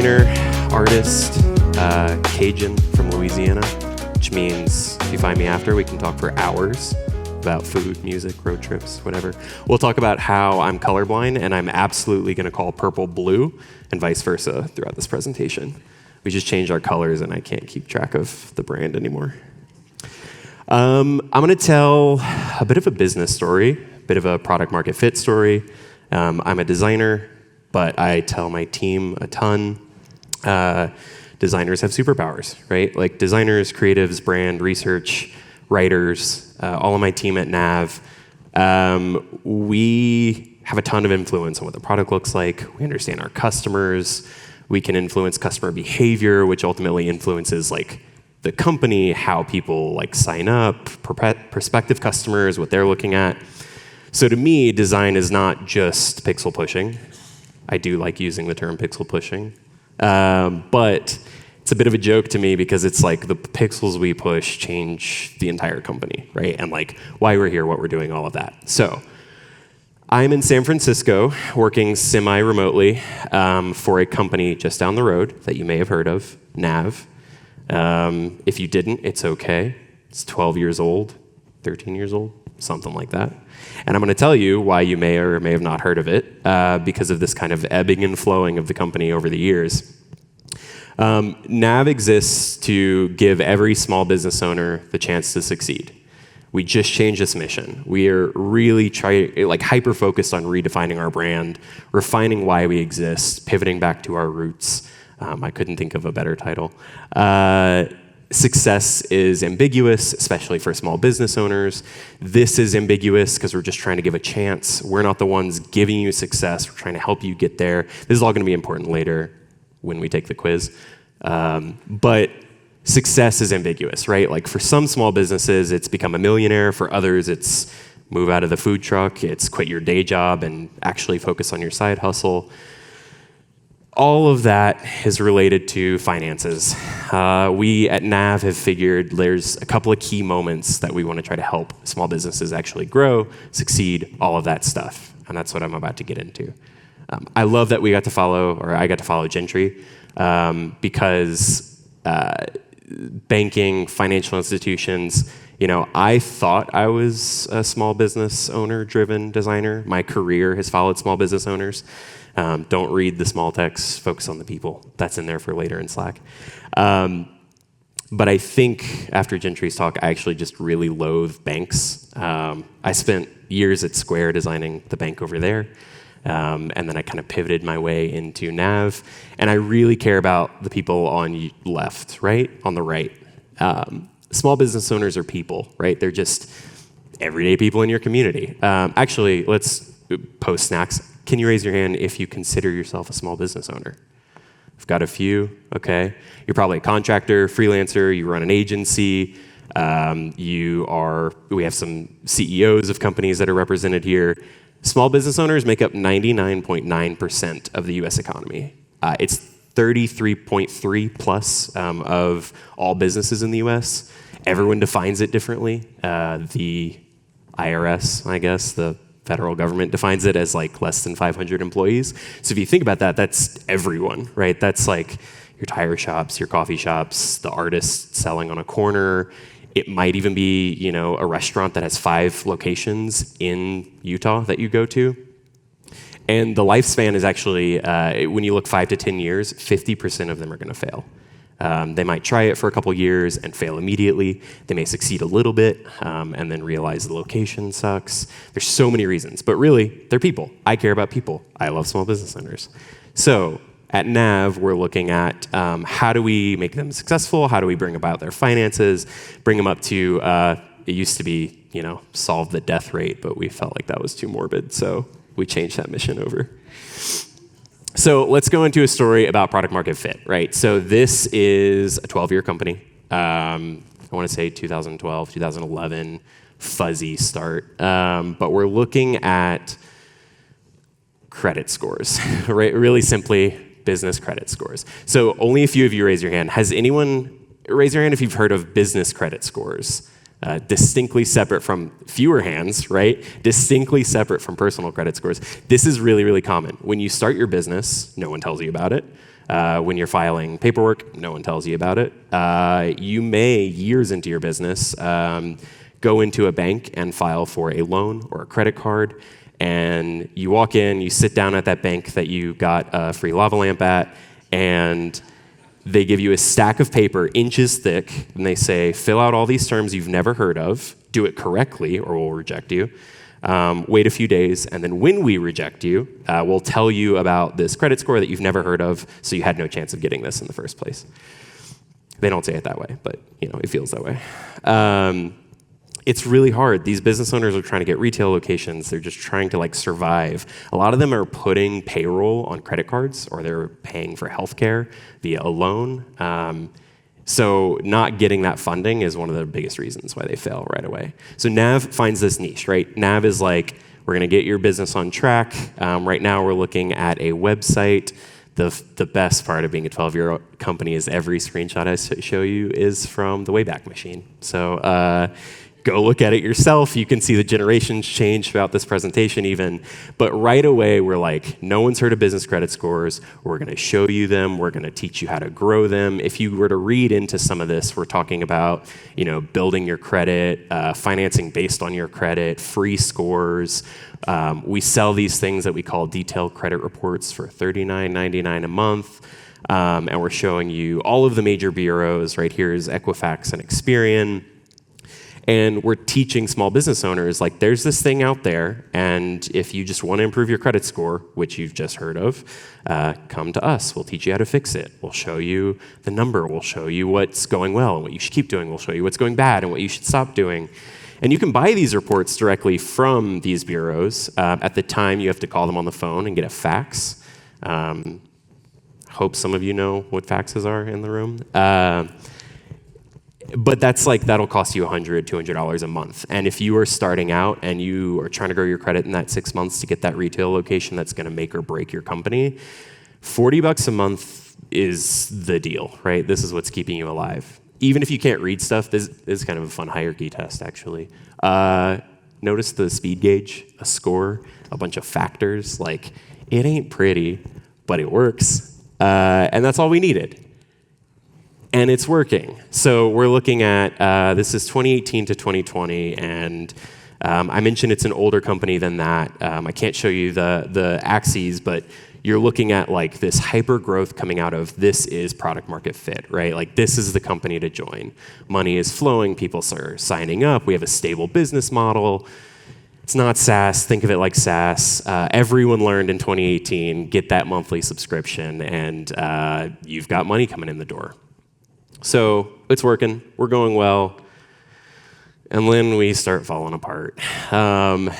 designer, artist, Cajun from Louisiana, which means if you find me after, we can talk for hours about food, music, road trips, whatever. We'll talk about how I'm colorblind and I'm absolutely going to call purple blue and vice versa throughout this presentation. We just changed our colors and I can't keep track of the brand anymore. I'm going to tell a bit of a business story, a bit of a product market fit story. I'm a designer, but I tell my team a ton. Designers have superpowers, right? Like designers, creatives, brand, research, writers, all of my team at Nav, we have a ton of influence on what the product looks like. We understand our customers. We can influence customer behavior, which ultimately influences like the company, how people like sign up, prospective customers, what they're looking at. So to me, design is not just pixel pushing. I do like using the term pixel pushing, but it's a bit of a joke to me because it's like the pixels we push change the entire company, right? And like why we're here, what we're doing, all of that. So I'm in San Francisco working semi-remotely for a company just down the road that you may have heard of, Nav. If you didn't, it's okay. It's 12 years old, 13 years old, something like that. And I'm going to tell you why you may or may have not heard of it because of this kind of ebbing and flowing of the company over the years. Nav exists to give every small business owner the chance to succeed. We just changed this mission. We are really hyper-focused on redefining our brand, refining why we exist, pivoting back to our roots. I couldn't think of a better title. Success is ambiguous, especially for small business owners. This is ambiguous because we're just trying to give a chance. We're not the ones giving you success. We're trying to help you get there. This is all going to be important later when we take the quiz. But success is ambiguous, right? Like for some small businesses, it's become a millionaire. For others, it's move out of the food truck. It's quit your day job and actually focus on your side hustle. All of that is related to finances. We at Nav have figured there's a couple of key moments that we want to try to help small businesses actually grow, succeed, all of that stuff. And that's what I'm about to get into. I love that I got to follow Gentry because banking, financial institutions, I thought I was a small business owner-driven designer. My career has followed small business owners. Don't read the small text, focus on the people. That's in there for later in Slack. But I think after Gentry's talk, I actually just really loathe banks. I spent years at Square designing the bank over there. And then I kind of pivoted my way into Nav. And I really care about the people on left, right? On the right. Small business owners are people, right? They're just everyday people in your community. Actually, let's post snacks. Can you raise your hand if you consider yourself a small business owner? I've got a few, okay. You're probably a contractor, freelancer, you run an agency, we have some CEOs of companies that are represented here. Small business owners make up 99.9% of the US economy. It's 33.3 plus of all businesses in the US. Everyone defines it differently. The IRS, I guess, the federal government defines it as like less than 500 employees. So if you think about that, that's everyone, right? That's like your tire shops, your coffee shops, the artists selling on a corner. It might even be, a restaurant that has 5 locations in Utah that you go to. And the lifespan is actually, when you look 5 to 10 years, 50% of them are going to fail. They might try it for a couple years and fail immediately. They may succeed a little bit and then realize the location sucks. There's so many reasons, but really, they're people. I care about people. I love small business owners. So at Nav, we're looking at how do we make them successful? How do we bring about their finances? Bring them up to, it used to be, solve the death rate, but we felt like that was too morbid, so we changed that mission over. So let's go into a story about product market fit, right? So this is a 12-year company. I want to say 2012, 2011, fuzzy start. But we're looking at credit scores, right? Really simply, business credit scores. So only a few of you raise your hand. Has anyone, raise your hand if you've heard of business credit scores? Distinctly separate from fewer hands, right? Distinctly separate from personal credit scores. This is really, really common. When you start your business, no one tells you about it. When you're filing paperwork, no one tells you about it. You may, years into your business, go into a bank and file for a loan or a credit card, and you walk in, you sit down at that bank that you got a free lava lamp at, and they give you a stack of paper inches thick, and they say, fill out all these terms you've never heard of, do it correctly or we'll reject you. Wait a few days, and then when we reject you, we'll tell you about this credit score that you've never heard of, so you had no chance of getting this in the first place. They don't say it that way, but it feels that way. It's really hard. These business owners are trying to get retail locations. They're just trying to survive. A lot of them are putting payroll on credit cards, or they're paying for healthcare via a loan. So not getting that funding is one of the biggest reasons why they fail right away. So Nav finds this niche, right? Nav is like, we're going to get your business on track. Right now we're looking at a website. The best part of being a 12-year-old company is every screenshot I show you is from the Wayback Machine. So go look at it yourself. You can see the generations change throughout this presentation even. But right away, we're like, no one's heard of business credit scores. We're going to show you them. We're going to teach you how to grow them. If you were to read into some of this, we're talking about building your credit, financing based on your credit, free scores. We sell these things that we call detailed credit reports for $39.99 a month. And we're showing you all of the major bureaus. Right here is Equifax and Experian. And we're teaching small business owners, there's this thing out there, and if you just want to improve your credit score, which you've just heard of, come to us. We'll teach you how to fix it. We'll show you the number. We'll show you what's going well and what you should keep doing. We'll show you what's going bad and what you should stop doing. And you can buy these reports directly from these bureaus. At the time, you have to call them on the phone and get a fax. Hope some of you know what faxes are in the room. But that'll cost you $100, $200 a month. And if you are starting out and you are trying to grow your credit in that 6 months to get that retail location that's going to make or break your company, $40 a month is the deal, right? This is what's keeping you alive. Even if you can't read stuff, this is kind of a fun hierarchy test, actually. Notice the speed gauge, a score, a bunch of factors. It ain't pretty, but it works. And that's all we needed. And it's working. So we're looking at, this is 2018 to 2020, and I mentioned it's an older company than that. I can't show you the axes, but you're looking at this hyper growth coming out of this is product market fit, right? This is the company to join. Money is flowing, people are signing up, we have a stable business model. It's not SaaS, think of it like SaaS. Everyone learned in 2018, get that monthly subscription, and you've got money coming in the door. So it's working, we're going well, and then we start falling apart.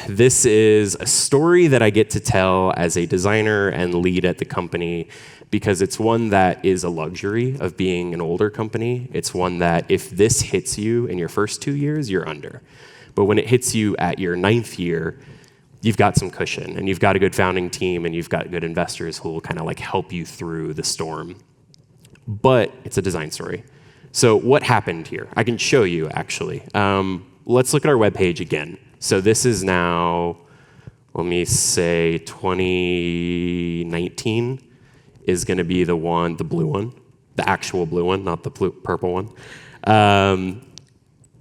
This is a story that I get to tell as a designer and lead at the company because it's one that is a luxury of being an older company. It's one that if this hits you in your first 2 years, you're under. But when it hits you at your 9th year, you've got some cushion, and you've got a good founding team, and you've got good investors who will kind of help you through the storm. But it's a design story. So what happened here? I can show you, actually. Let's look at our webpage again. So this is now, let me say 2019 is going to be the blue one, the actual blue one, not the purple one.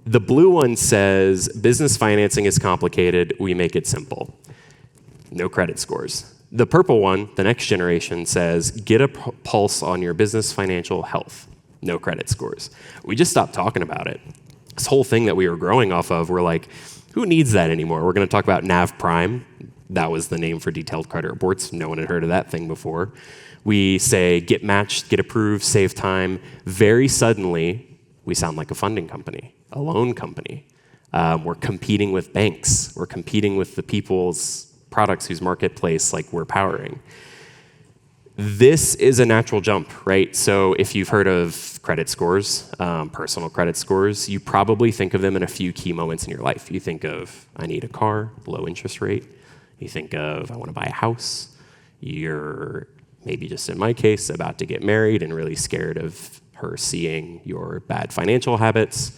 The blue one says, business financing is complicated, we make it simple. No credit scores. The purple one, the next generation, says, get a pulse on your business financial health. No credit scores. We just stopped talking about it. This whole thing that we were growing off of, we're like, who needs that anymore? We're going to talk about Nav Prime. That was the name for detailed credit reports. No one had heard of that thing before. We say, get matched, get approved, save time. Very suddenly, we sound like a funding company, a loan company. We're competing with banks. We're competing with the people's products whose marketplace we're powering. This is a natural jump, right? So if you've heard of credit scores, personal credit scores, you probably think of them in a few key moments in your life. You think of, I need a car, low interest rate. You think of, I want to buy a house. You're maybe just in my case, about to get married and really scared of her seeing your bad financial habits.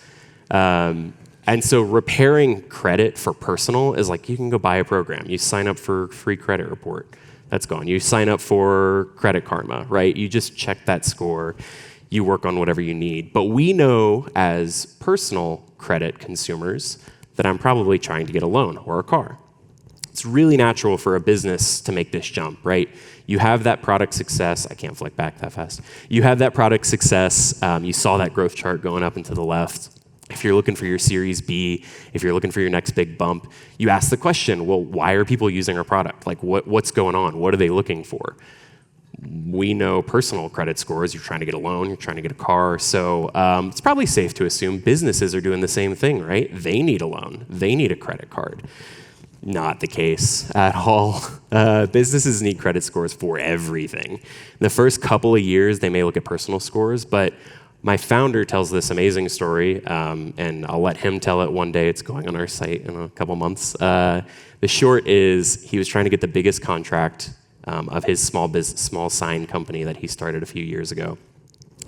And so repairing credit for personal is you can go buy a program. You sign up for free credit report. That's gone. You sign up for Credit Karma, right? You just check that score. You work on whatever you need. But we know as personal credit consumers that I'm probably trying to get a loan or a car. It's really natural for a business to make this jump, right? You have that product success. I can't flick back that fast. You have that product success. You saw that growth chart going up and to the left. If you're looking for your Series B, if you're looking for your next big bump, you ask the question, well, why are people using our product? Like, what's going on? What are they looking for? We know personal credit scores. You're trying to get a loan. You're trying to get a car. So it's probably safe to assume businesses are doing the same thing, right? They need a loan. They need a credit card. Not the case at all. Businesses need credit scores for everything. In the first couple of years, they may look at personal scores, but my founder tells this amazing story, and I'll let him tell it one day. It's going on our site in a couple months. The short is he was trying to get the biggest contract of his small sign company that he started a few years ago.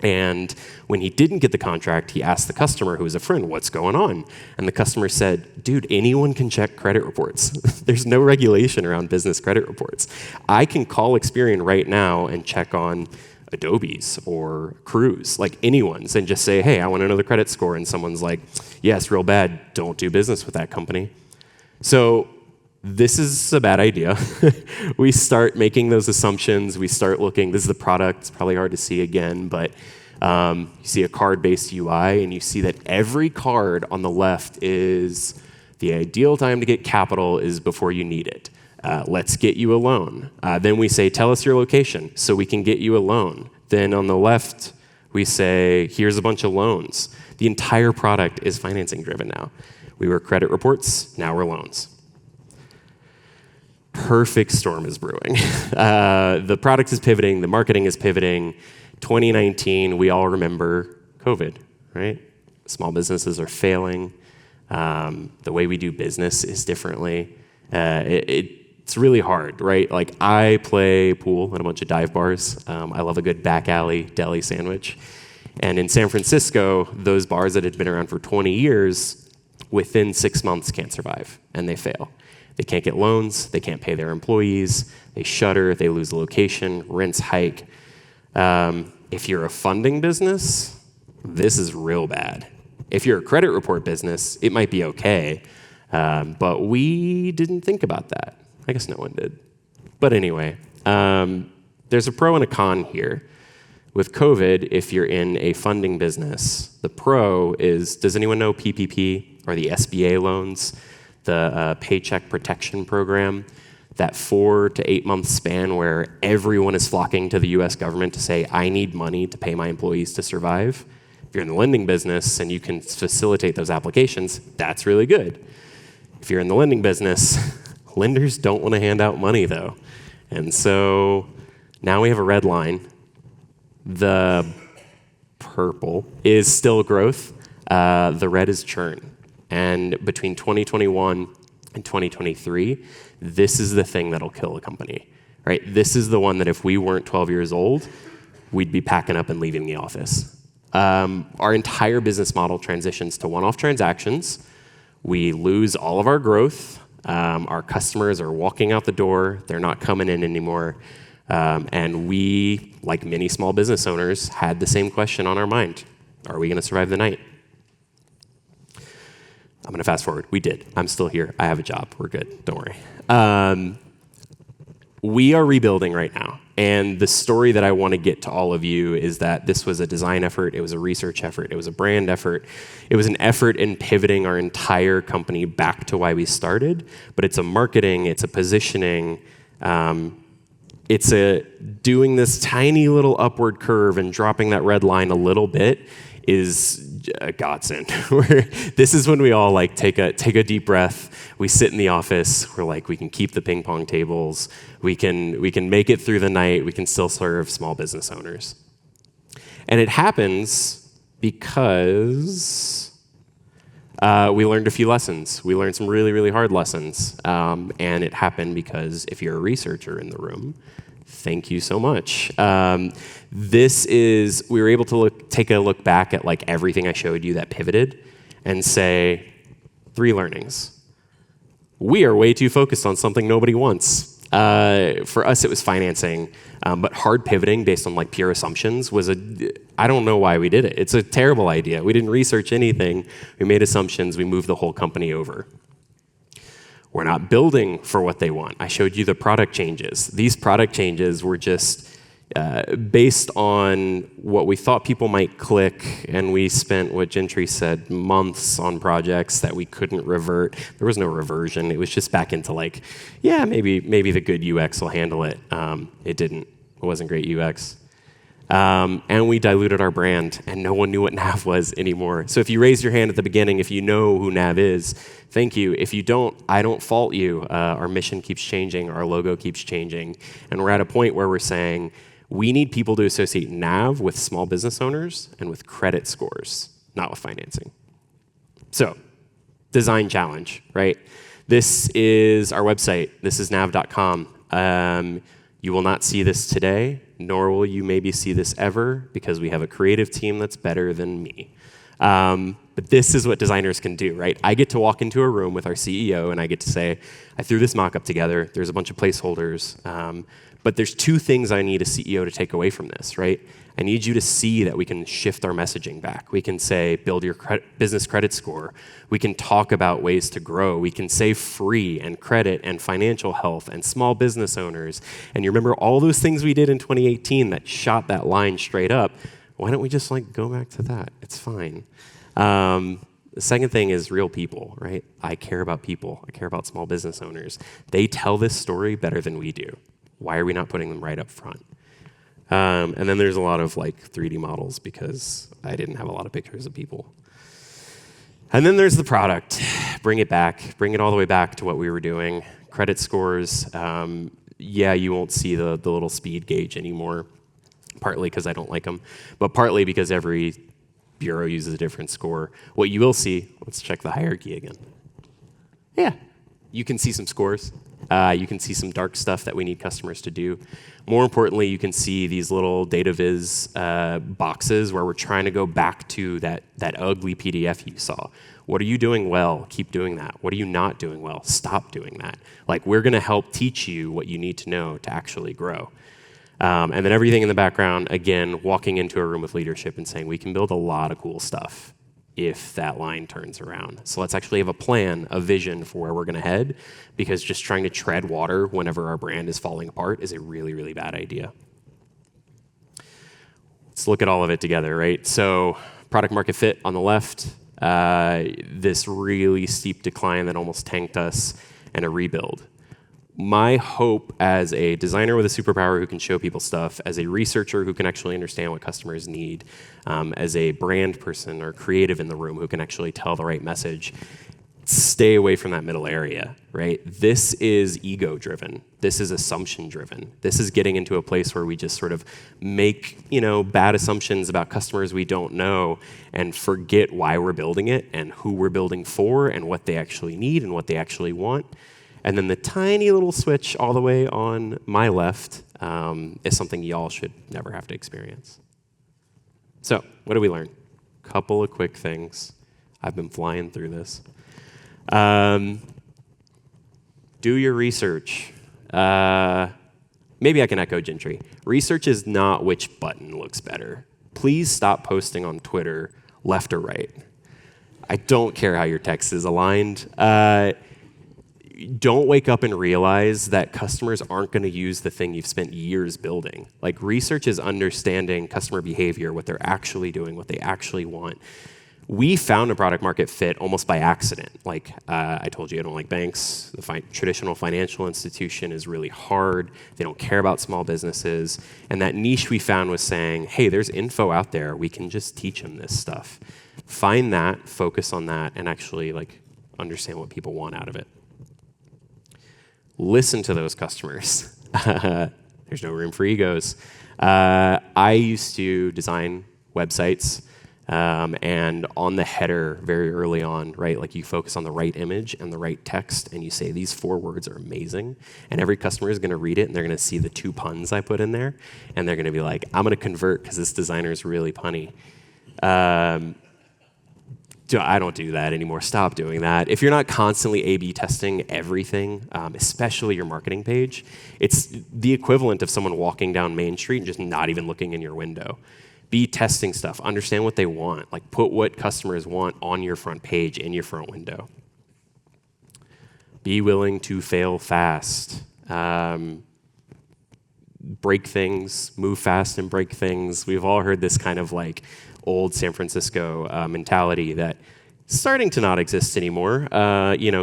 And when he didn't get the contract, he asked the customer, who was a friend, what's going on? And the customer said, dude, anyone can check credit reports. There's no regulation around business credit reports. I can call Experian right now and check on Adobe's or Cruise, like anyone's, and just say, hey, I want another credit score. And someone's like, yeah, it's real bad. Don't do business with that company. So this is a bad idea. We start making those assumptions. We start looking, this is the product. It's probably hard to see again, but you see a card-based UI, and you see that every card on the left is the ideal time to get capital is before you need it. Let's get you a loan. Then we say, tell us your location so we can get you a loan. Then on the left, we say, here's a bunch of loans. The entire product is financing driven now. We were credit reports, now we're loans. Perfect storm is brewing. The product is pivoting, the marketing is pivoting. 2019, we all remember COVID, right? Small businesses are failing. The way we do business is differently. It's really hard, right? Like, I play pool at a bunch of dive bars. I love a good back alley deli sandwich. And in San Francisco, those bars that had been around for 20 years, within 6 months can't survive, and they fail. They can't get loans, they can't pay their employees, they shutter, they lose the location, rents hike. If you're a funding business, this is real bad. If you're a credit report business, it might be okay, but we didn't think about that. I guess no one did. But anyway, there's a pro and a con here. With COVID, if you're in a funding business, the pro is, does anyone know PPP or the SBA loans? The Paycheck Protection Program, that 4 to 8 month span where everyone is flocking to the US government to say, I need money to pay my employees to survive. If you're in the lending business and you can facilitate those applications, that's really good. If you're in the lending business, lenders don't want to hand out money though. And so now we have a red line. The purple is still growth. The red is churn. And between 2021 and 2023, this is the thing that'll kill a company, right? This is the one that if we weren't 12 years old, we'd be packing up and leaving the office. Our entire business model transitions to one-off transactions. We lose all of our growth. Our customers are walking out the door. They're not coming in anymore. And we, like many small business owners, had the same question on our mind. Are we going to survive the night? I'm going to fast forward. We did. I'm still here. I have a job. We're good. Don't worry. We are rebuilding right now. And the story that I want to get to all of you is that this was a design effort. It was a research effort. It was a brand effort. It was an effort in pivoting our entire company back to why we started. But it's a marketing. It's a positioning. It's a doing this tiny little upward curve and dropping that red line a little bit is a godsend. This is when we all like take a deep breath. We sit in the office. We're like, we can keep the ping pong tables. We can make it through the night. We can still serve small business owners. And it happens because we learned a few lessons. We learned some really, really hard lessons. And it happened because if you're a researcher in the room, thank you so much. We were able to take a look back at like everything I showed you that pivoted and say, 3 learnings. We are way too focused on something nobody wants. For us, it was financing, but hard pivoting based on like pure assumptions was I don't know why we did it. It's a terrible idea. We didn't research anything. We made assumptions. We moved the whole company over. We're not building for what they want. I showed you the product changes. These product changes were just based on what we thought people might click, and we spent, what Gentry said, months on projects that we couldn't revert. There was no reversion. It was just back into like, yeah, maybe the good UX will handle it. It didn't. It wasn't great UX. And we diluted our brand, and no one knew what Nav was anymore. So if you raise your hand at the beginning, if you know who Nav is, thank you. If you don't, I don't fault you. Our mission keeps changing. Our logo keeps changing. And we're at a point where we're saying, we need people to associate Nav with small business owners and with credit scores, not with financing. So, design challenge, right? This is our website. This is nav.com. You will not see this today, nor will you maybe see this ever, because we have a creative team that's better than me. But this is what designers can do, right? I get to walk into a room with our CEO, and I get to say, I threw this mock-up together. There's a bunch of placeholders. But there's two things I need a CEO to take away from this, right? I need you to see that we can shift our messaging back. We can say, build your business credit score. We can talk about ways to grow. We can say free and credit and financial health and small business owners. And you remember all those things we did in 2018 that shot that line straight up. Why don't we just like go back to that? It's fine. The second thing is real people, right? I care about people. I care about small business owners. They tell this story better than we do. Why are we not putting them right up front? And then there's a lot of like 3D models because I didn't have a lot of pictures of people. And then there's the product. Bring it back. Bring it all the way back to what we were doing. Credit scores. Yeah, you won't see the little speed gauge anymore, partly because I don't like them, but partly because every bureau uses a different score. What you will see, let's check the hierarchy again. Yeah, you can see some scores. You can see some dark stuff that we need customers to do. More importantly, you can see these little data viz boxes where we're trying to go back to that ugly PDF you saw. What are you doing well? Keep doing that. What are you not doing well? Stop doing that. Like, we're going to help teach you what you need to know to actually grow. And then everything in the background, again, walking into a room with leadership and saying, we can build a lot of cool stuff if that line turns around. So let's actually have a plan, a vision for where we're going to head, because just trying to tread water whenever our brand is falling apart is a really, really bad idea. Let's look at all of it together, right? So product market fit on the left, this really steep decline that almost tanked us, and a rebuild. My hope as a designer with a superpower who can show people stuff, as a researcher who can actually understand what customers need, as a brand person or creative in the room who can actually tell the right message, stay away from that middle area, right? This is ego-driven. This is assumption-driven. This is getting into a place where we just sort of make, bad assumptions about customers we don't know and forget why we're building it and who we're building for and what they actually need and what they actually want. And then the tiny little switch all the way on my left is something y'all should never have to experience. So, what did we learn? Couple of quick things. I've been flying through this. Do your research. Maybe I can echo Gentry. Research is not which button looks better. Please stop posting on Twitter left or right. I don't care how your text is aligned. Don't wake up and realize that customers aren't going to use the thing you've spent years building. Like, research is understanding customer behavior, what they're actually doing, what they actually want. We found a product market fit almost by accident. Like, I told you I don't like banks. The traditional financial institution is really hard. They don't care about small businesses. And that niche we found was saying, hey, there's info out there. We can just teach them this stuff. Find that, focus on that, and actually understand what people want out of it. Listen to those customers. There's no room for egos. I used to design websites, and on the header very early on, right, like you focus on the right image and the right text, and you say these 4 words are amazing, and every customer is going to read it, and they're going to see the 2 puns I put in there, and they're going to be like, I'm going to convert because this designer is really punny. I don't do that anymore. Stop doing that. If you're not constantly A/B testing everything, especially your marketing page, it's the equivalent of someone walking down Main Street and just not even looking in your window. Be testing stuff. Understand what they want. Like, put what customers want on your front page, in your front window. Be willing to fail fast. Break things, move fast and break things. We've all heard this kind of like old San Francisco mentality that starting to not exist anymore.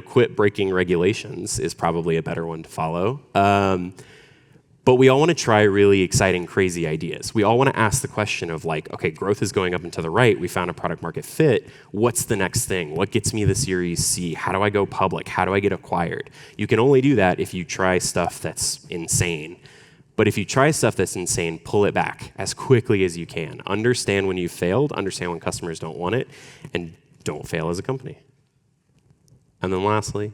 Quit breaking regulations is probably a better one to follow. But we all want to try really exciting, crazy ideas. We all want to ask the question of like, okay, growth is going up and to the right. We found a product market fit. What's the next thing? What gets me the Series C? How do I go public? How do I get acquired? You can only do that if you try stuff that's insane. But if you try stuff that's insane, pull it back as quickly as you can. Understand when you've failed, understand when customers don't want it, and don't fail as a company. And then lastly,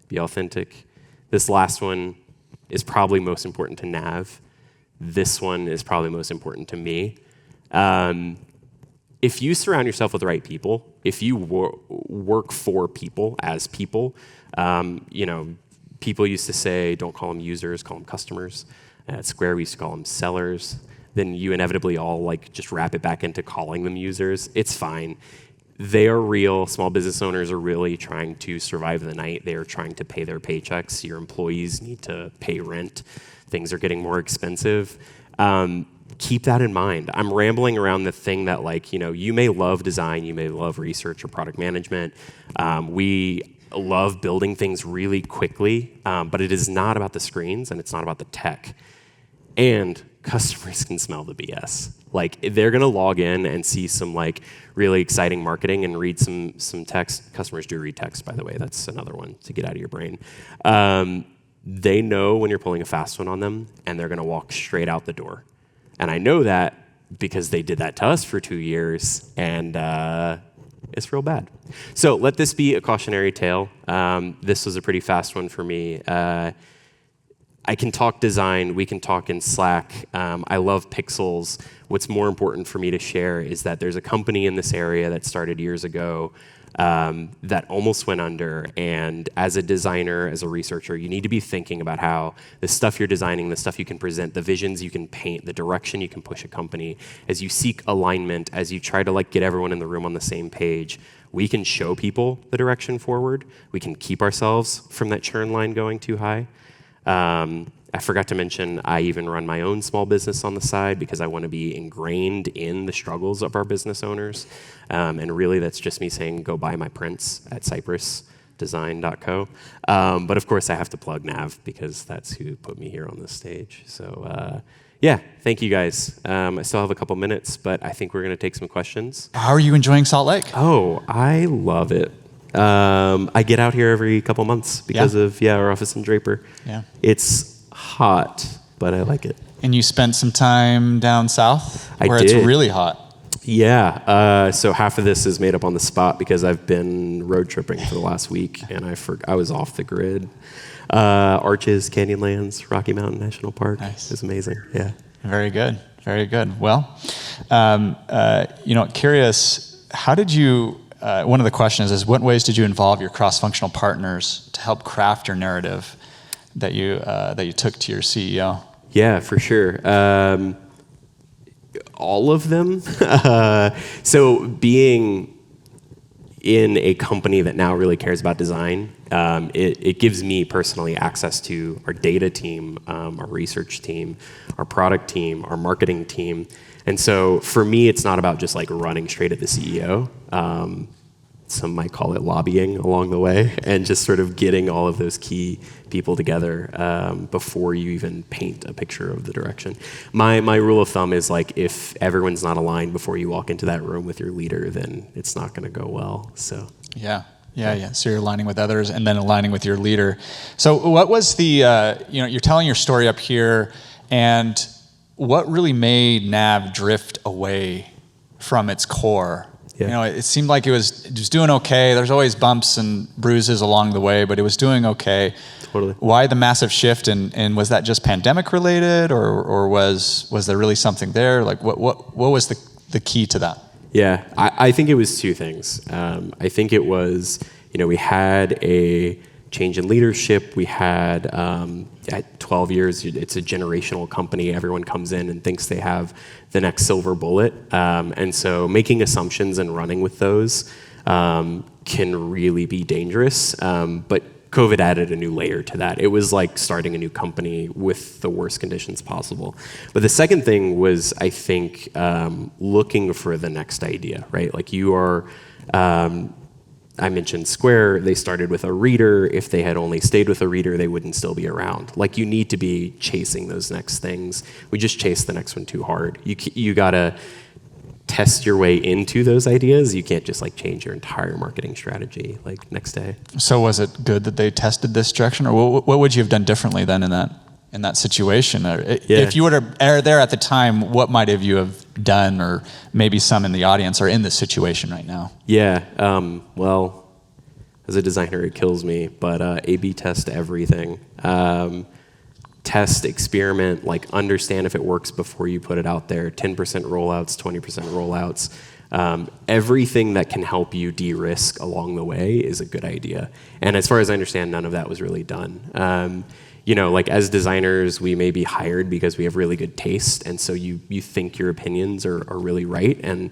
be authentic. This last one is probably most important to Nav. This one is probably most important to me. If you surround yourself with the right people, if you work for people as people, people used to say, don't call them users, call them customers. At Square, we used to call them sellers. Then you inevitably all like just wrap it back into calling them users. It's fine. They are real. Small business owners are really trying to survive the night. They are trying to pay their paychecks. Your employees need to pay rent. Things are getting more expensive. Keep that in mind. I'm rambling around the thing that you may love design, you may love research or product management. We love building things really quickly, but it is not about the screens and it's not about the tech. And customers can smell the BS. They're gonna log in and see some really exciting marketing and read some text. Customers do read text, by the way. That's another one to get out of your brain. They know when you're pulling a fast one on them, and they're gonna walk straight out the door. And I know that because they did that to us for 2 years, and it's real bad. So let this be a cautionary tale. This was a pretty fast one for me. I can talk design, we can talk in Slack. I love pixels. What's more important for me to share is that there's a company in this area that started years ago that almost went under. And as a designer, as a researcher, you need to be thinking about how the stuff you're designing, the stuff you can present, the visions you can paint, the direction you can push a company, as you seek alignment, as you try to get everyone in the room on the same page, we can show people the direction forward. We can keep ourselves from that churn line going too high. I forgot to mention, I even run my own small business on the side because I want to be ingrained in the struggles of our business owners. And really, that's just me saying, go buy my prints at cypressdesign.co. But of course, I have to plug Nav because that's who put me here on this stage. So yeah, thank you guys. I still have a couple minutes, but I think we're going to take some questions. How are you enjoying Salt Lake? Oh, I love it. I get out here every couple months because of our office in Draper. Yeah. It's hot, but I like it. And you spent some time down south where I did. It's really hot. Yeah. So half of this is made up on the spot because I've been road tripping for the last week and I was off the grid. Arches, Canyonlands, Rocky Mountain National Park. Nice. It's amazing. Yeah. Very good. Very good. Well, curious, how did you, one of the questions is, what ways did you involve your cross-functional partners to help craft your narrative that you took to your CEO? Yeah, for sure. All of them. So being in a company that now really cares about design, it gives me personally access to our data team, our research team, our product team, our marketing team. And so for me, it's not about just running straight at the CEO. Some might call it lobbying along the way, and just sort of getting all of those key people together before you even paint a picture of the direction. My rule of thumb is if everyone's not aligned before you walk into that room with your leader, then it's not going to go well. So yeah. So you're aligning with others and then aligning with your leader. So what was the you're telling your story up here, and what really made Nav drift away from its core? Yeah. It seemed like it was doing okay. There's always bumps and bruises along the way, but it was doing okay. Totally. Why the massive shift, and was that just pandemic related, or was there really something there? What was the key to that? Yeah, I think it was two things. I think it was, we had a change in leadership. We had, at 12 years, it's a generational company. Everyone comes in and thinks they have the next silver bullet. And so making assumptions and running with those can really be dangerous. But COVID added a new layer to that. It was like starting a new company with the worst conditions possible. But the second thing was, I think, looking for the next idea, right? Like you are, I mentioned Square, they started with a reader. If they had only stayed with a reader, they wouldn't still be around. Like you need to be chasing those next things. We just chased the next one too hard. You gotta test your way into those ideas. You can't just like change your entire marketing strategy like next day. So was it good that they tested this direction, or what would you have done differently then in that situation? If you were there at the time, what might have you have done, or maybe some in the audience are in this situation right now? Yeah, well, as a designer, it kills me, but A/B test everything. Test, experiment, like understand if it works before you put it out there. 10% rollouts, 20% rollouts. Everything that can help you de-risk along the way is a good idea. And as far as I understand, none of that was really done. Like as designers, we may be hired because we have really good taste, and so you think your opinions are really right, and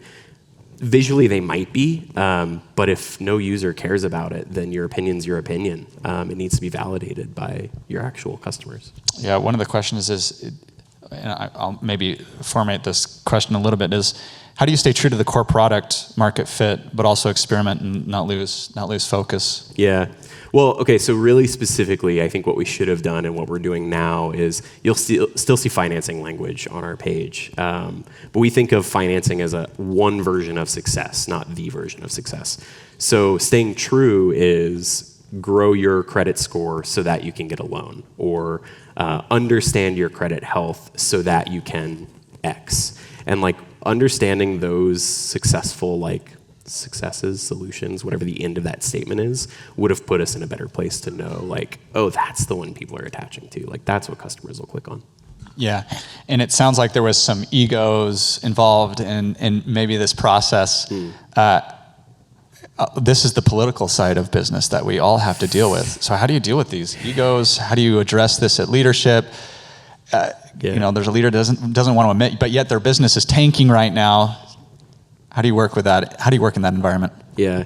visually they might be, but if no user cares about it, then your opinion's your opinion. It needs to be validated by your actual customers. Yeah, one of the questions is, and I'll maybe formate this question a little bit, is how do you stay true to the core product market fit, but also experiment and not lose focus? Yeah. Well, okay, so really specifically, I think what we should have done and what we're doing now is you'll still see financing language on our page. But we think of financing as one version of success, not the version of success. So staying true is grow your credit score so that you can get a loan, or understand your credit health so that you can X. And like understanding those successful successes, solutions, whatever the end of that statement is, would have put us in a better place to know, like, oh, that's the one people are attaching to. Like, that's what customers will click on. Yeah, and it sounds like there was some egos involved in maybe this process. This is the political side of business that we all have to deal with. So how do you deal with these egos? How do you address this at leadership? There's a leader that doesn't want to admit, but yet their business is tanking right now. How do you work with that? How do you work in that environment? Yeah.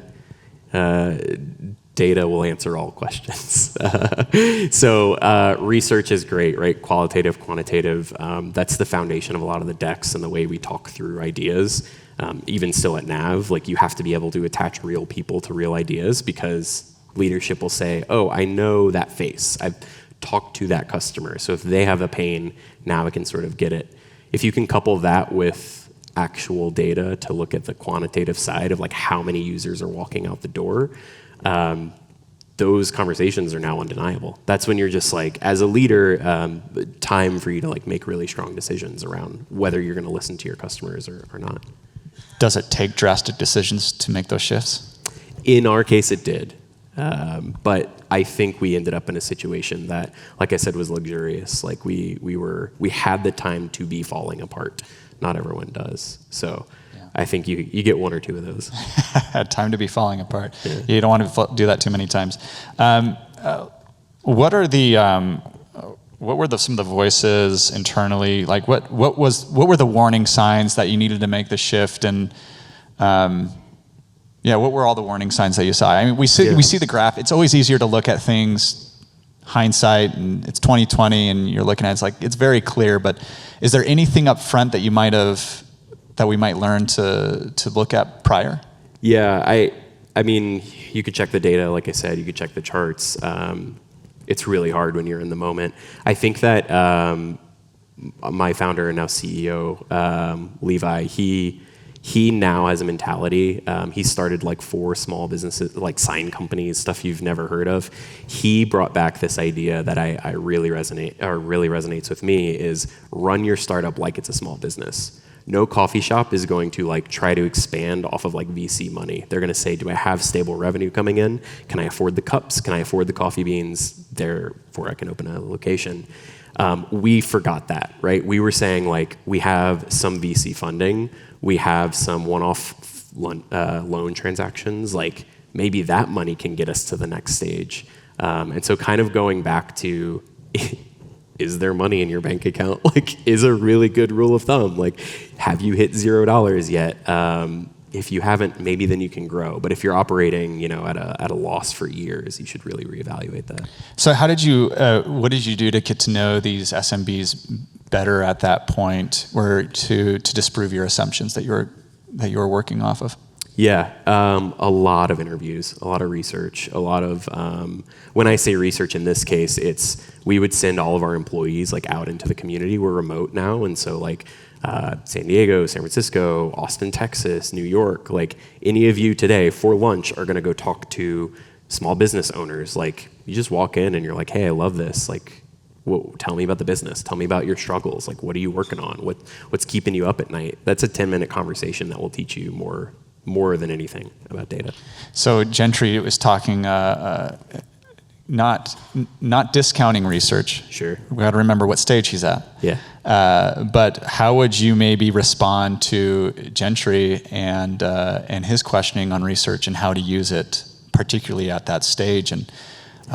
Data will answer all questions. So research is great, right? Qualitative, quantitative. That's the foundation of a lot of the decks and the way we talk through ideas. Even still at Nav, like you have to be able to attach real people to real ideas, because leadership will say, oh, I know that face. I've talked to that customer. So if they have a pain, now I can sort of get it. If you can couple that with actual data to look at the quantitative side of like how many users are walking out the door, those conversations are now undeniable. That's when you're just like, as a leader, time for you to like make really strong decisions around whether you're going to listen to your customers or not. Does it take drastic decisions to make those shifts? In our case, it did. But I think we ended up in a situation that, like I said, was luxurious. Like we had the time to be falling apart. Not everyone does. So yeah. I think you get one or two of those. Had time to be falling apart. Yeah. You don't want to do that too many times. What were some of the voices internally? Like what were the warning signs that you needed to make the shift? And what were all the warning signs that you saw? I mean, we see the graph. It's always easier to look at things hindsight, and it's 2020, and you're looking at it's very clear. But is there anything up front that we might learn to look at prior? Yeah, I mean, you could check the data, like I said, you could check the charts. It's really hard when you're in the moment. I think that my founder and now CEO, Levi, he now has a mentality. He started like 4 small businesses, like sign companies, stuff you've never heard of. He brought back this idea that I really resonates with me, is run your startup like it's a small business. no coffee shop is going to like try to expand off of like VC money. They're going to say, do I have stable revenue coming in? Can I afford the cups? Can I afford the coffee beans? Therefore, I can open a location. We forgot that, right? We were saying like, we have some VC funding. We have some one-off loan transactions. Like maybe that money can get us to the next stage. And so kind of going back to, is there money in your bank account? Like, is a really good rule of thumb. Like, have you hit $0 yet? If you haven't, maybe then you can grow. But if you're operating, you know, at a loss for years, you should really reevaluate that. So how did you, what did you do to get to know these SMBs better at that point, or to disprove your assumptions that you were working off of? Yeah, a lot of interviews, a lot of research, a lot of, when I say research in this case, we would send all of our employees like out into the community. We're remote now, and so like San Diego, San Francisco, Austin, Texas, New York, like any of you today for lunch are gonna go talk to small business owners. Like you just walk in and you're like, hey, I love this. Like, tell me about the business. Tell me about your struggles. Like, what are you working on? What's keeping you up at night? That's a 10-minute conversation that will teach you more than anything about data. So Gentry was talking, not discounting research. Sure. We got to remember what stage he's at. Yeah. But how would you maybe respond to Gentry and his questioning on research and how to use it, particularly at that stage? And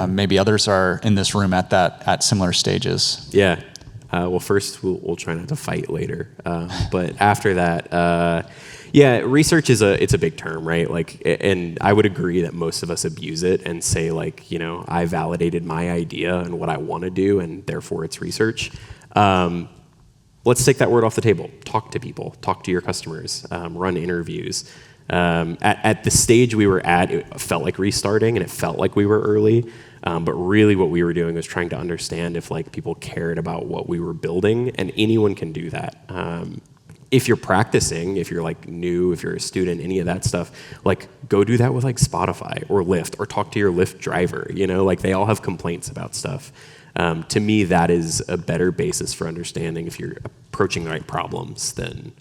maybe others are in this room at similar stages. Yeah. Well, first we'll try not to fight later, but after that. Yeah, research it's a big term, right? Like, and I would agree that most of us abuse it and say like, you know, I validated my idea and what I want to do, and therefore it's research. Let's take that word off the table. Talk to people. Talk to your customers. Run interviews. At the stage we were at, it felt like restarting, and it felt like we were early. But really, what we were doing was trying to understand if like people cared about what we were building, and anyone can do that. If you're practicing, if you're like new, if you're a student, any of that stuff, like go do that with like Spotify or Lyft, or talk to your Lyft driver. You know, like they all have complaints about stuff. To me, that is a better basis for understanding if you're approaching the right problems than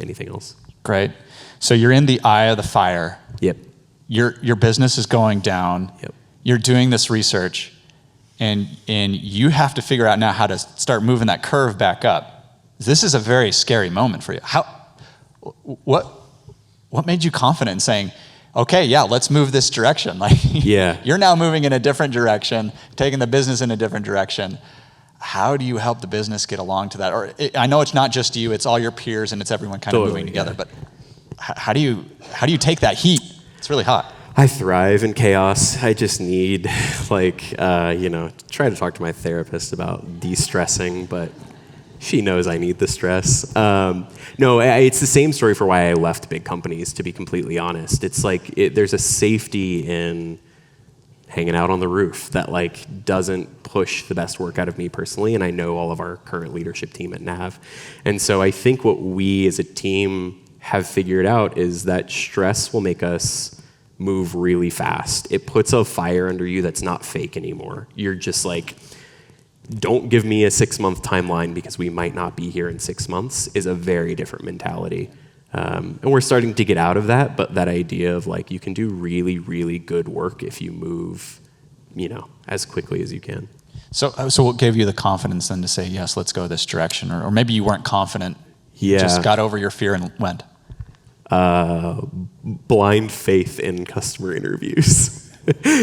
anything else. Great. So you're in the eye of the fire. Yep. Your business is going down. Yep. You're doing this research, and you have to figure out now how to start moving that curve back up. This is a very scary moment for you. What made you confident in saying, okay, yeah, let's move this direction? Like, yeah. You're now moving in a different direction, taking the business in a different direction. How do you help the business get along to that? Or I know it's not just you, it's all your peers and it's everyone kind of moving together, but how do you take that heat? It's really hot. I thrive in chaos. I just need like, try to talk to my therapist about de-stressing, but she knows I need the stress. No, it's the same story for why I left big companies, to be completely honest. It's like there's a safety in hanging out on the roof that like doesn't push the best work out of me personally, and I know all of our current leadership team at Nav. And so I think what we as a team have figured out is that stress will make us move really fast. It puts a fire under you that's not fake anymore. You're just like, don't give me a 6-month timeline because we might not be here in 6 months is a very different mentality. And we're starting to get out of that, but that idea of like, you can do really, really good work if you move, as quickly as you can. So what gave you the confidence then to say, yes, let's go this direction? Or maybe you weren't confident, yeah. Just got over your fear and went? Blind faith in customer interviews.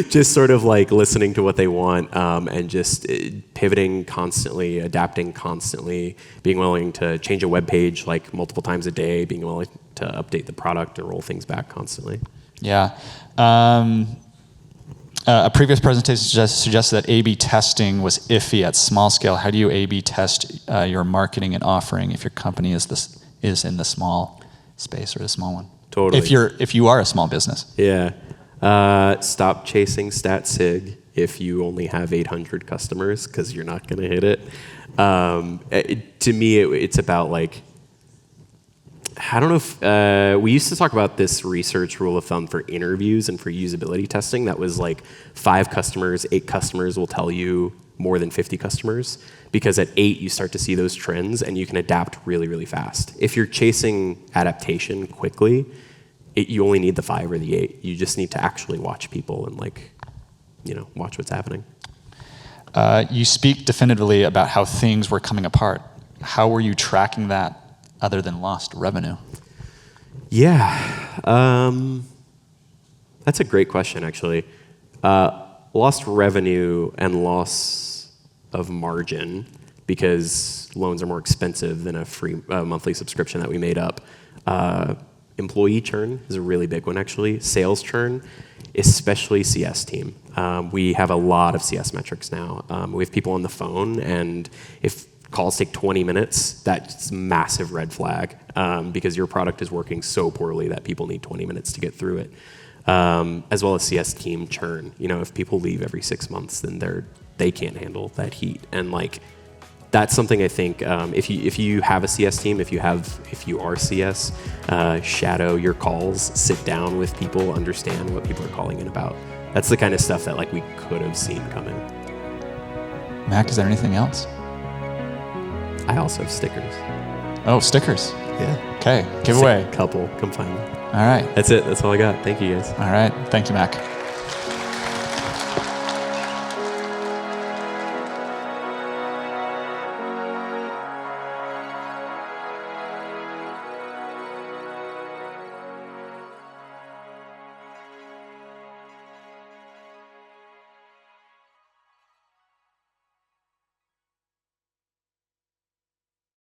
Just sort of like listening to what they want, and just pivoting constantly, adapting constantly, being willing to change a web page like multiple times a day, being willing to update the product and roll things back constantly. Yeah. A previous presentation suggested that A/B testing was iffy at small scale. How do you A/B test your marketing and offering if your company is in the small space or the small one? Totally. If you are a small business. Yeah. Stop chasing stat sig if you only have 800 customers, because you're not going to hit it. To me, it's about like, I don't know if, we used to talk about this research rule of thumb for interviews and for usability testing. That was like 5 customers, 8 customers will tell you more than 50 customers, because at 8 you start to see those trends and you can adapt really, really fast. If you're chasing adaptation quickly, you only need the 5 or the 8. You just need to actually watch people and watch what's happening. You speak definitively about how things were coming apart. How were you tracking that other than lost revenue? Yeah, that's a great question, actually. Lost revenue and loss of margin, because loans are more expensive than a free monthly subscription that we made up. Employee churn is a really big one, actually. Sales churn, especially CS team. We have a lot of CS metrics now. We have people on the phone, and if calls take 20 minutes, that's a massive red flag, because your product is working so poorly that people need 20 minutes to get through it. As well as CS team churn. If people leave every 6 months, then they can't handle that heat. And that's something I think, if you have a CS team, if you are CS, shadow your calls, sit down with people, understand what people are calling in about. That's the kind of stuff that we could have seen coming. Mac, is there anything else? I also have stickers. Oh, stickers. Yeah. Okay, giveaway. Couple, come find me. All right. That's it. That's all I got. Thank you, guys. All right. Thank you, Mac.